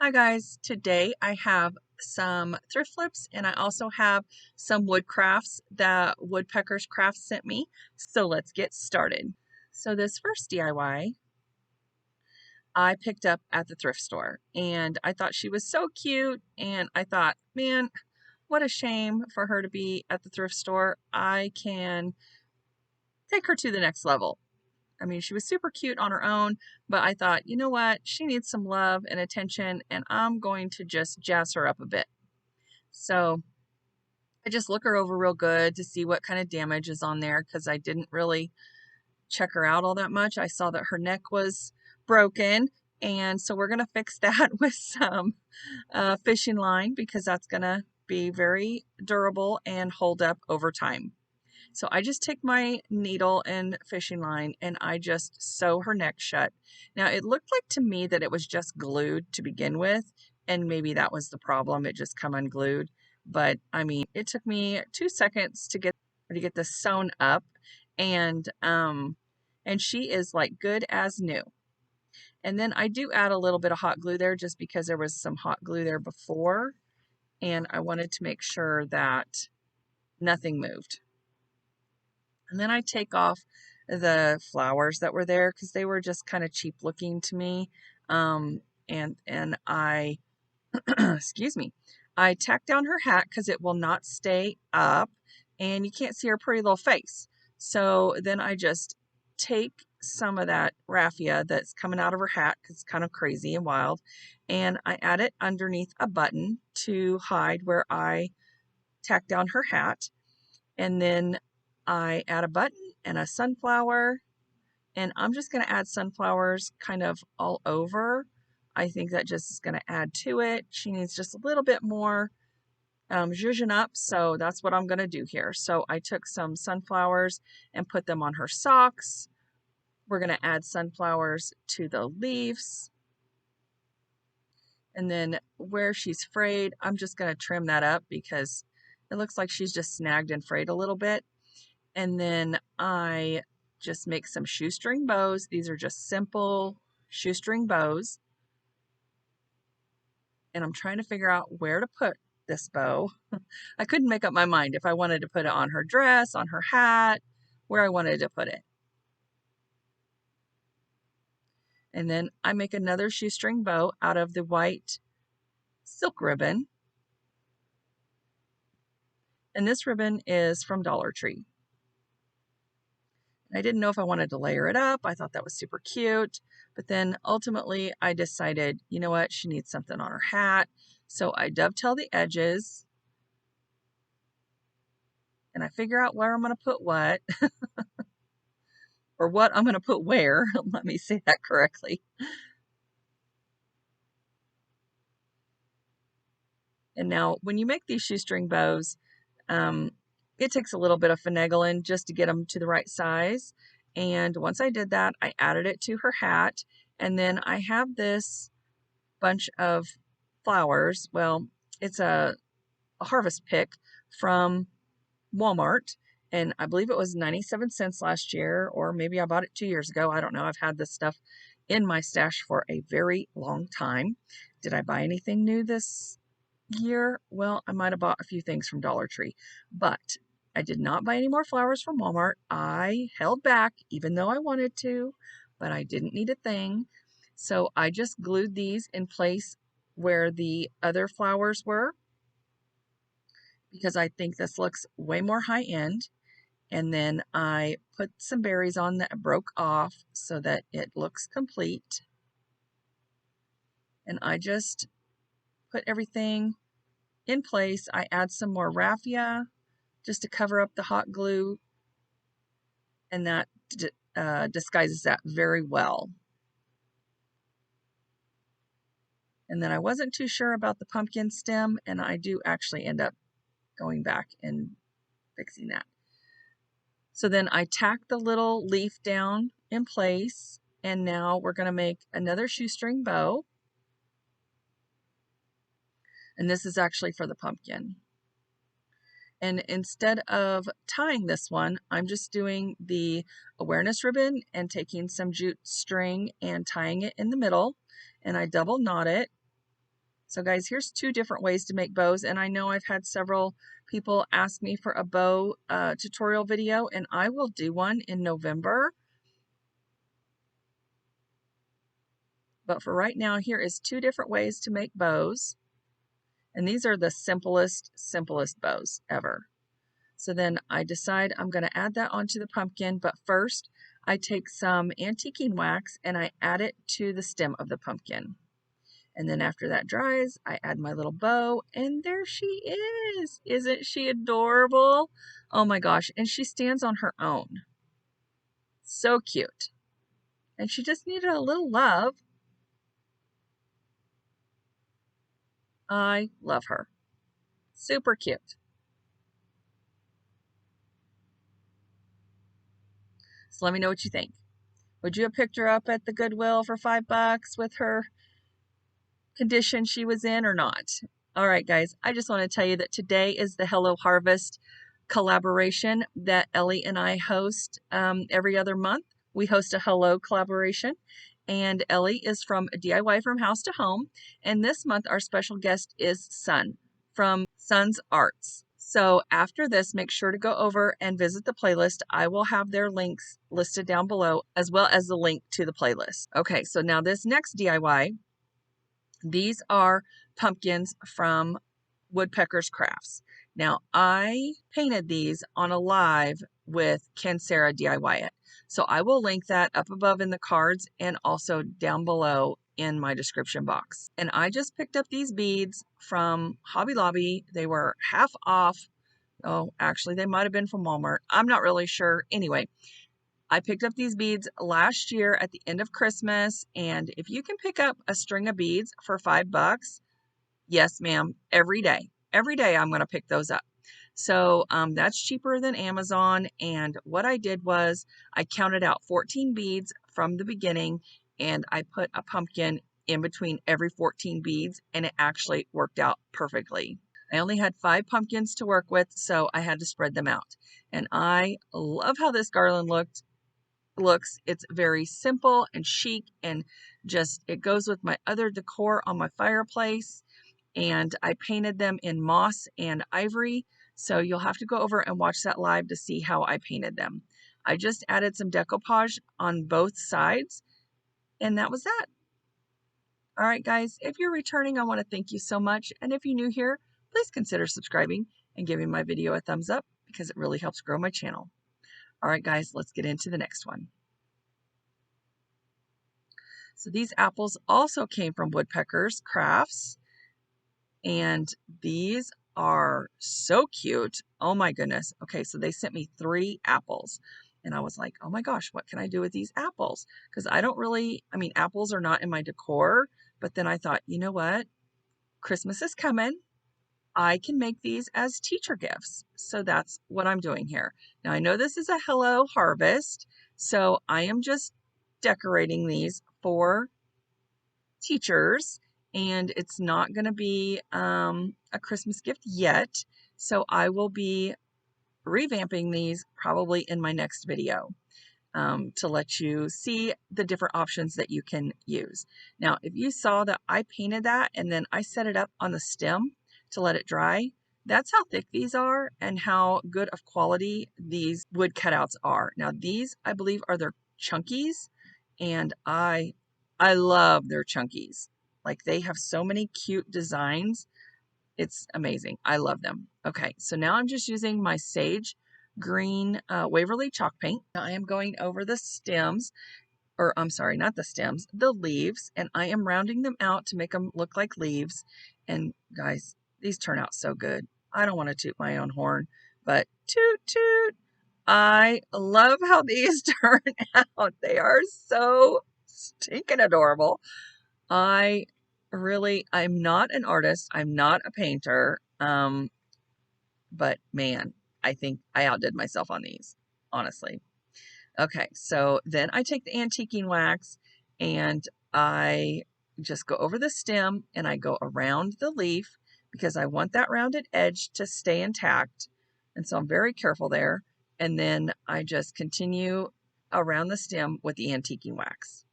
Hi guys, today I have some thrift flips and I also have some wood crafts that Woodpeckers Crafts sent me. So let's get started. So this first DIY I picked up at the thrift store and I thought she was so cute and I thought, man, what a shame for her to be at the thrift store. I can take her to the next level. I mean, she was super cute on her own, but I thought, you know what? She needs some love and attention, and I'm going to just jazz her up a bit. So I just look her over real good to see what kind of damage is on there because I didn't really check her out all that much. I saw that her neck was broken, and so we're going to fix that with some fishing line because that's going to be very durable and hold up over time. So I just take my needle and fishing line and I just sew her neck shut. Now it looked like to me that it was just glued to begin with, and maybe that was the problem. It just come unglued. But I mean, it took me 2 seconds to get this sewn up, and she is like good as new. And then I do add a little bit of hot glue there just because there was some hot glue there before, and I wanted to make sure that nothing moved. And then I take off the flowers that were there because they were just kind of cheap looking to me. And I, excuse me, I tack down her hat because it will not stay up and you can't see her pretty little face. So then I just take some of that raffia that's coming out of her hat because it's kind of crazy and wild, and I add it underneath a button to hide where I tack down her hat. And then I add a button and a sunflower, and I'm just going to add sunflowers kind of all over. I think that just is going to add to it. She needs just a little bit more zhuzhen up, so that's what I'm going to do here. So I took some sunflowers and put them on her socks. We're going to add sunflowers to the leaves. And then where she's frayed, I'm just going to trim that up because it looks like she's just snagged and frayed a little bit. And then I just make some shoestring bows. These are just simple shoestring bows. And I'm trying to figure out where to put this bow. I couldn't make up my mind if I wanted to put it on her dress, on her hat, where I wanted to put it. And then I make another shoestring bow out of the white silk ribbon. And this ribbon is from Dollar Tree. I didn't know if I wanted to layer it up. I thought that was super cute. But then ultimately I decided, you know what, she needs something on her hat. So I dovetail the edges and I figure out where I'm going to put what or what I'm going to put where. Let me say that correctly. And now when you make these shoestring bows, it takes a little bit of finagling just to get them to the right size. And once I did that, I added it to her hat. And then I have this bunch of flowers. Well, it's a harvest pick from Walmart, and I believe it was 97 cents last year, or maybe I bought it 2 years ago. I don't know. I've had this stuff in my stash for a very long time. Did I buy anything new this year? Well, I might have bought a few things from Dollar Tree, but I did not buy any more flowers from Walmart. I held back even though I wanted to, but I didn't need a thing. So I just glued these in place where the other flowers were because I think this looks way more high end. And then I put some berries on that broke off so that it looks complete. And I just put everything in place. I add some more raffia just to cover up the hot glue, and that disguises that very well. And then I wasn't too sure about the pumpkin stem, and I do actually end up going back and fixing that. So then I tack the little leaf down in place, and now we're going to make another shoestring bow. And this is actually for the pumpkin. And instead of tying this one, I'm just doing the awareness ribbon and taking some jute string and tying it in the middle, and I double knot it. So guys, here's 2 different ways to make bows, and I know I've had several people ask me for a bow tutorial video, and I will do one in November. But for right now, here is 2 different ways to make bows, and these are the simplest bows ever. So then I decide I'm going to add that onto the pumpkin, but first I take some antiquing wax and I add it to the stem of the pumpkin. And then after that dries, I add my little bow, and there she is. Isn't she adorable? Oh my gosh, and she stands on her own. So cute. And she just needed a little love. I love her. Super cute. So let me know what you think. Would you have picked her up at the Goodwill for $5 with her condition she was in or not? All right, guys, I just want to tell you that today is the Hello Harvest collaboration that Ellie and I host every other month. We host a Hello collaboration, and Ellie is from DIY from House to Home, and this month our special guest is Sun from Sun's Arts. So after this, make sure to go over and visit the playlist. I will have their links listed down below, as well as the link to the playlist. Okay, so now this next DIY, these are pumpkins from Woodpeckers Crafts. Now, I painted these on a live with Ken Sarah DIY It. So I will link that up above in the cards and also down below in my description box. And I just picked up these beads from Hobby Lobby. They were half off. Oh, actually, they might have been from Walmart. I'm not really sure. Anyway, I picked up these beads last year at the end of Christmas. And if you can pick up a string of beads for $5, yes, ma'am, every day. Every day I'm going to pick those up. So that's cheaper than Amazon. And what I did was I counted out 14 beads from the beginning, and I put a pumpkin in between every 14 beads, and it actually worked out perfectly. I only had 5 pumpkins to work with, so I had to spread them out. And I love how this garland looks. It's very simple and chic, and just it goes with my other decor on my fireplace. And I painted them in moss and ivory, so you'll have to go over and watch that live to see how I painted them. I just added some decoupage on both sides, and that was that. All right, guys, if you're returning, I want to thank you so much, and if you're new here, please consider subscribing and giving my video a thumbs up because it really helps grow my channel. All right, guys, let's get into the next one. So these apples also came from Woodpeckers Crafts, and these are so cute. Oh my goodness. Okay, so they sent me 3 apples, and I was like, oh my gosh, what can I do with these apples? Because I don't really, I mean, apples are not in my decor, but then I thought, you know what? Christmas is coming. I can make these as teacher gifts. So that's what I'm doing here. Now I know this is a Hello Harvest, so I am just decorating these for teachers, and it's not going to be a Christmas gift yet. So I will be revamping these probably in my next video to let you see the different options that you can use. Now, if you saw that I painted that and then I set it up on the stem to let it dry, that's how thick these are and how good of quality these wood cutouts are. Now, these, I believe, are their chunkies, and I love their chunkies. Like, they have so many cute designs. It's amazing. I love them. Okay, so now I'm just using my sage green Waverly chalk paint. I am going over the stems, or I'm sorry, not the stems, the leaves, and I am rounding them out to make them look like leaves. And guys, these turn out so good. I don't want to toot my own horn, but toot toot. I love how these turn out. They are so stinking adorable. I'm not an artist. I'm not a painter. But man, I think I outdid myself on these, honestly. Okay, so then I take the antiquing wax and I just go over the stem and I go around the leaf because I want that rounded edge to stay intact. And so I'm very careful there. And then I just continue around the stem with the antiquing wax.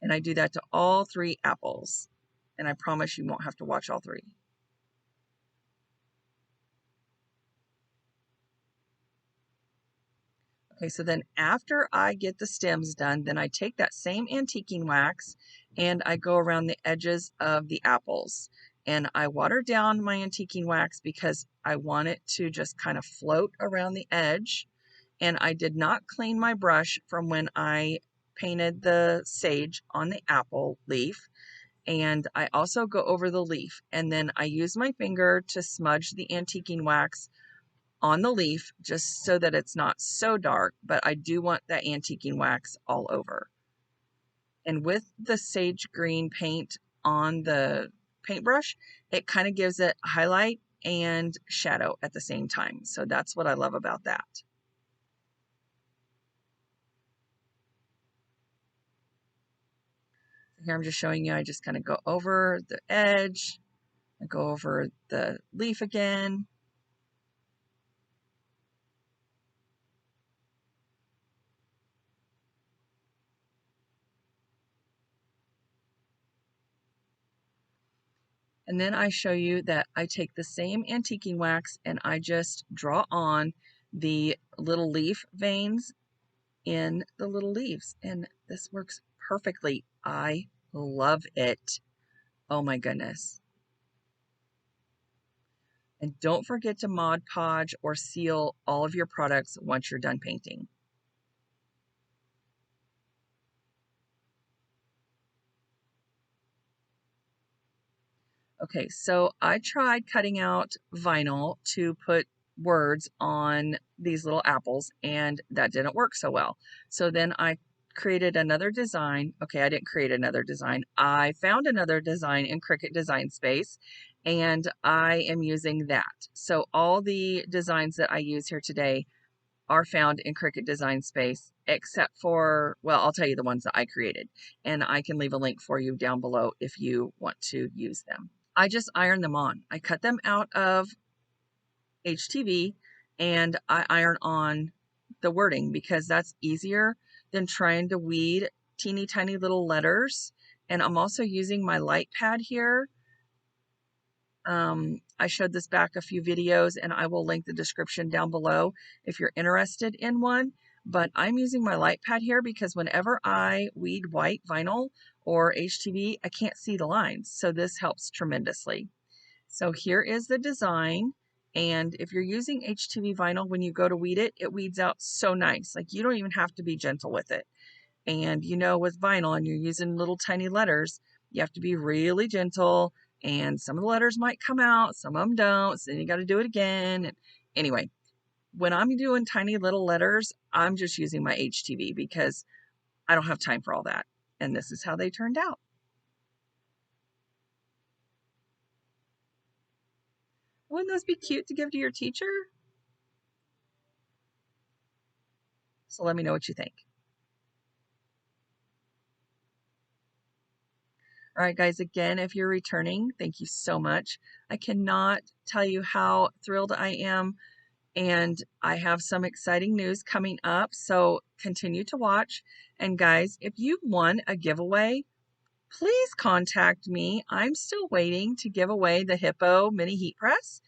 And I do that to all 3 apples. And I promise you won't have to watch all 3. Okay, so then after I get the stems done, then I take that same antiquing wax and I go around the edges of the apples. And I water down my antiquing wax because I want it to just kind of float around the edge. And I did not clean my brush from when I painted the sage on the apple leaf. And I also go over the leaf, and then I use my finger to smudge the antiquing wax on the leaf just so that it's not so dark, but I do want that antiquing wax all over. And with the sage green paint on the paintbrush, it kind of gives it highlight and shadow at the same time. So that's what I love about that. Here I'm just showing you, I just kind of go over the edge, I go over the leaf again. And then I show you that I take the same antiquing wax and I just draw on the little leaf veins in the little leaves. And this works perfectly. I love it. Oh my goodness. And don't forget to Mod Podge or seal all of your products once you're done painting. Okay, so I tried cutting out vinyl to put words on these little apples, and that didn't work so well. So then I created another design. Okay, I didn't create another design. I found another design in Cricut Design Space, and I am using that. So all the designs that I use here today are found in Cricut Design Space, except for, well, I'll tell you the ones that I created, and I can leave a link for you down below if you want to use them. I just iron them on. I cut them out of HTV and I iron on the wording because that's easier than trying to weed teeny tiny little letters. And I'm also using my light pad here. I showed this back a few videos and I will link the description down below if you're interested in one. But I'm using my light pad here because whenever I weed white vinyl or HTV, I can't see the lines. So this helps tremendously. So here is the design. And if you're using HTV vinyl, when you go to weed it, it weeds out so nice. Like you don't even have to be gentle with it. And you know, with vinyl and you're using little tiny letters, you have to be really gentle. And some of the letters might come out, some of them don't. So then you got to do it again. And anyway, when I'm doing tiny little letters, I'm just using my HTV because I don't have time for all that. And this is how they turned out. Wouldn't those be cute to give to your teacher? So let me know what you think. All right, guys, again, if you're returning, thank you so much. I cannot tell you how thrilled I am, and I have some exciting news coming up, so continue to watch. And guys, if you won a giveaway, please contact me. I'm still waiting to give away the Hippo mini heat press.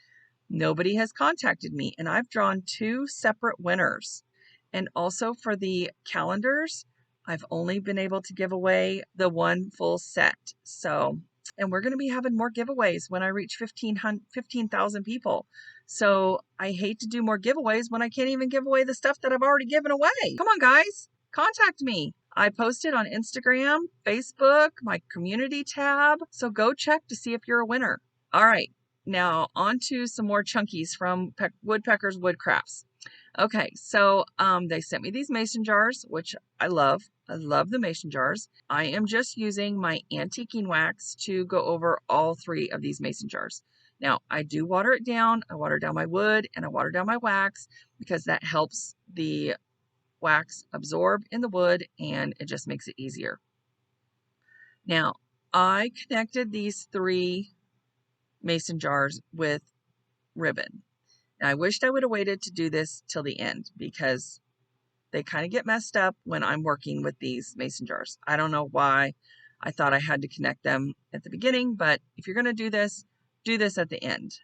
Nobody has contacted me, and I've drawn 2 separate winners. And also for the calendars, I've only been able to give away the 1 full set. So, and we're going to be having more giveaways when I reach 15,000 people. So I hate to do more giveaways when I can't even give away the stuff that I've already given away. Come on, guys, contact me. I posted on Instagram, Facebook, my community tab. So go check to see if you're a winner. All right. Now on to some more chunkies from Woodpeckers Crafts. Okay, so they sent me these mason jars, which I love. I love the mason jars. I am just using my antiquing wax to go over all 3 of these mason jars. Now, I do water it down. I water down my wood and I water down my wax because that helps the wax absorb in the wood and it just makes it easier. Now, I connected these 3 mason jars with ribbon. And I wished I would have waited to do this till the end because they kind of get messed up when I'm working with these mason jars. I don't know why I thought I had to connect them at the beginning, but if you're going to do this at the end.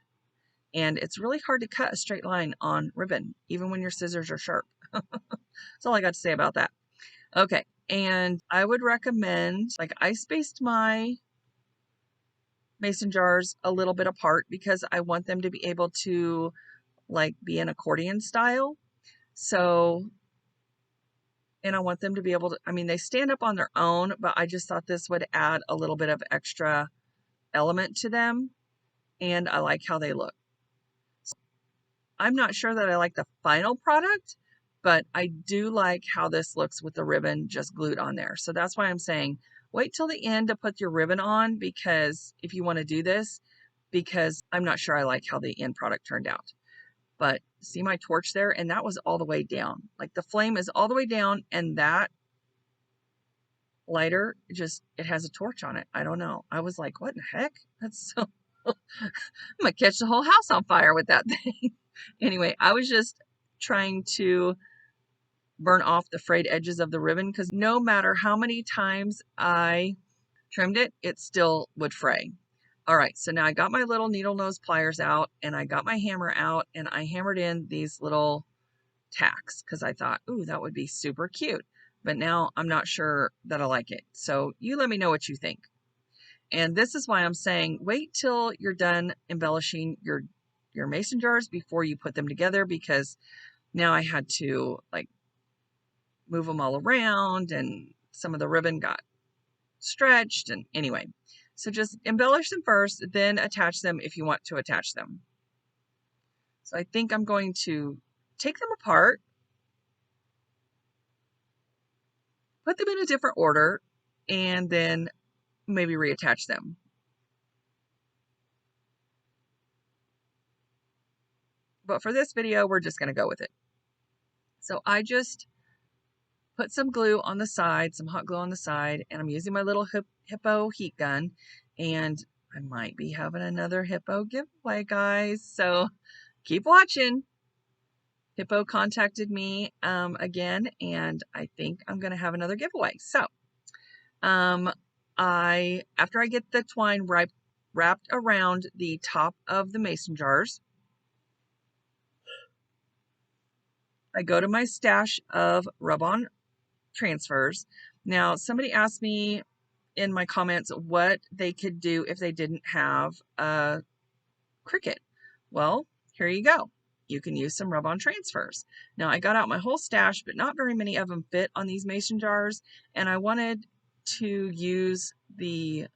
And it's really hard to cut a straight line on ribbon, even when your scissors are sharp. That's all I got to say about that. Okay, and I would recommend, like, I spaced my mason jars a little bit apart because I want them to be able to, like, be an accordion style. So, and I want them to be able to, I mean, they stand up on their own, but I just thought this would add a little bit of extra element to them, and I like how they look. I'm not sure that I like the final product, but I do like how this looks with the ribbon just glued on there. So that's why I'm saying wait till the end to put your ribbon on, because if you want to do this, because I'm not sure I like how the end product turned out. But see my torch there? And that was all the way down. Like the flame is all the way down, and that lighter just, it has a torch on it. I don't know. I was like, what in the heck? That's so, I'm gonna catch the whole house on fire with that thing. Anyway, I was just trying to burn off the frayed edges of the ribbon, because no matter how many times I trimmed it, it still would fray. All right, so now I got my little needle nose pliers out, and I got my hammer out, and I hammered in these little tacks because I thought, ooh, that would be super cute. But now I'm not sure that I like it. So you let me know what you think. And this is why I'm saying wait till you're done embellishing your mason jars before you put them together, because now I had to, like, move them all around, and some of the ribbon got stretched, and anyway, so just embellish them first, then attach them if you want to attach them. So I think I'm going to take them apart, put them in a different order, and then maybe reattach them. But for this video, we're just going to go with it. So I just put some glue on the side, some hot glue on the side, and I'm using my little hippo heat gun, and I might be having another hippo giveaway, guys, so keep watching. Hippo contacted me again, and I think I'm going to have another giveaway. So after I get the twine wrapped around the top of the mason jars, I go to my stash of rub-on transfers. Now, somebody asked me in my comments what they could do if they didn't have a Cricut. Well, here you go. You can use some rub-on transfers. Now, I got out my whole stash, but not very many of them fit on these mason jars, and I wanted to use the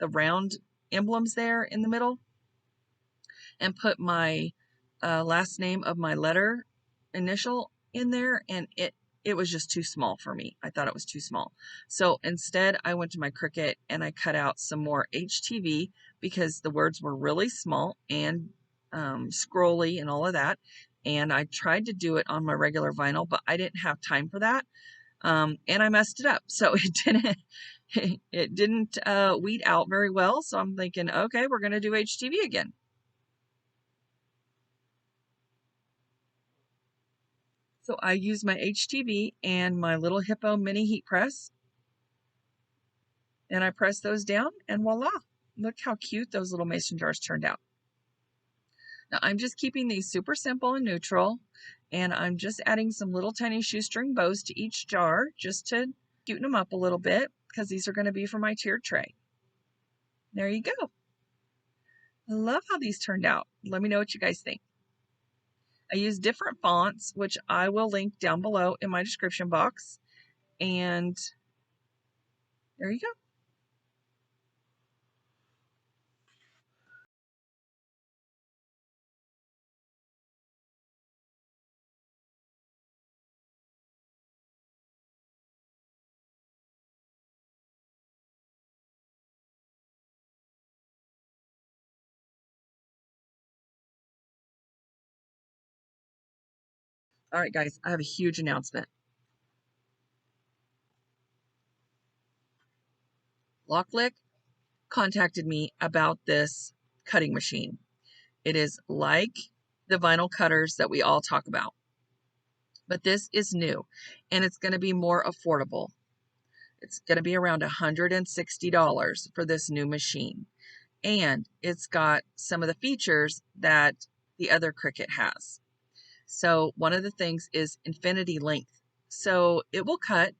round emblems there in the middle and put my last name of my letter initial in there, and it was just too small for me. I thought it was too small. So instead, I went to my Cricut and I cut out some more HTV because the words were really small and scrolly and all of that. And I tried to do it on my regular vinyl, but I didn't have time for that. And I messed it up. So it didn't weed out very well. So I'm thinking, okay, we're going to do HTV again. So I use my HTV and my little Hippo mini heat press, and I press those down, and voila, look how cute those little mason jars turned out. Now I'm just keeping these super simple and neutral, and I'm just adding some little tiny shoestring bows to each jar just to cuten them up a little bit, because these are going to be for my tiered tray. There you go. I love how these turned out. Let me know what you guys think. I use different fonts, which I will link down below in my description box. And there you go. All right, guys, I have a huge announcement. Locklick contacted me about this cutting machine. It is like the vinyl cutters that we all talk about. but this is new and it's going to be more affordable. It's going to be around $160 for this new machine. And it's got some of the features that the other Cricut has. So one of the things is infinity length. So it will cut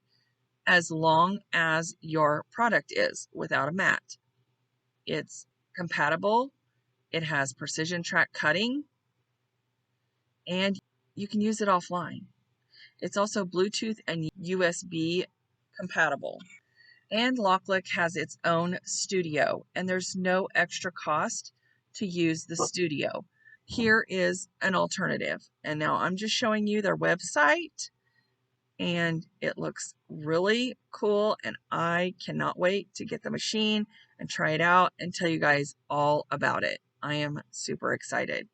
as long as your product is without a mat. It's compatible. It has precision track cutting, and you can use it offline. It's also Bluetooth and USB compatible. And Locklick has its own studio, and there's no extra cost to use the studio. Here is an alternative. And now I'm just showing you their website, and it looks really cool, and I cannot wait to get the machine and try it out and tell you guys all about it. I am super excited.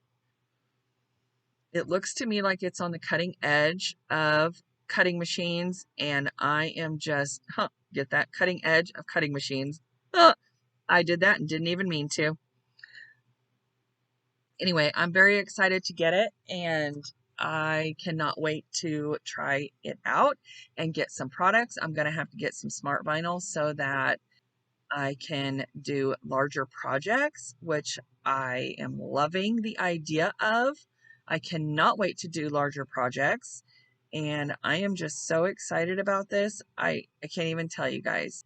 It looks to me like it's on the cutting edge of cutting machines, and I am just, get that cutting edge of cutting machines. I did that and didn't even mean to. Anyway, I'm very excited to get it, and I cannot wait to try it out and get some products. I'm going to have to get some smart vinyl so that I can do larger projects, which I am loving the idea of. I cannot wait to do larger projects, and I am just so excited about this. I can't even tell you guys.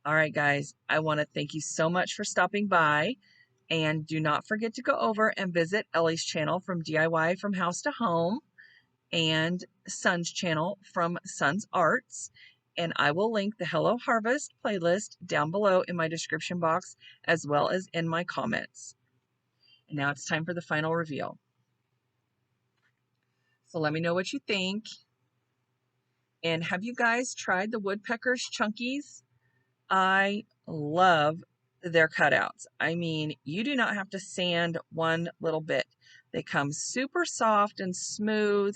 All right, guys, I want to thank you so much for stopping by, and do not forget to go over and visit Ellie's channel from DIY from House to Home and Sun's channel from Sun's Arts. And I will link the Hello Harvest playlist down below in my description box as well as in my comments. And now it's time for the final reveal. So let me know what you think. And have you guys tried the Woodpeckers Chunkies? I love their cutouts. I mean, you do not have to sand one little bit. They come super soft and smooth,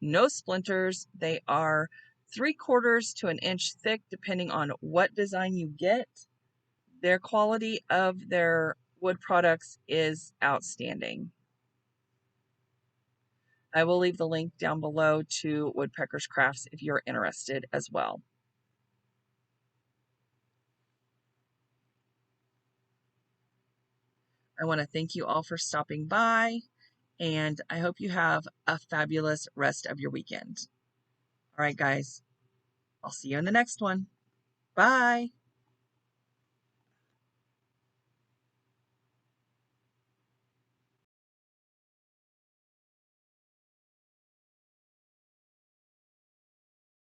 no splinters. They are 3/4 to an inch thick, depending on what design you get. Their quality of their wood products is outstanding. I will leave the link down below to Woodpeckers Crafts if you're interested as well. I want to thank you all for stopping by, and I hope you have a fabulous rest of your weekend. All right, guys, I'll see you in the next one. Bye.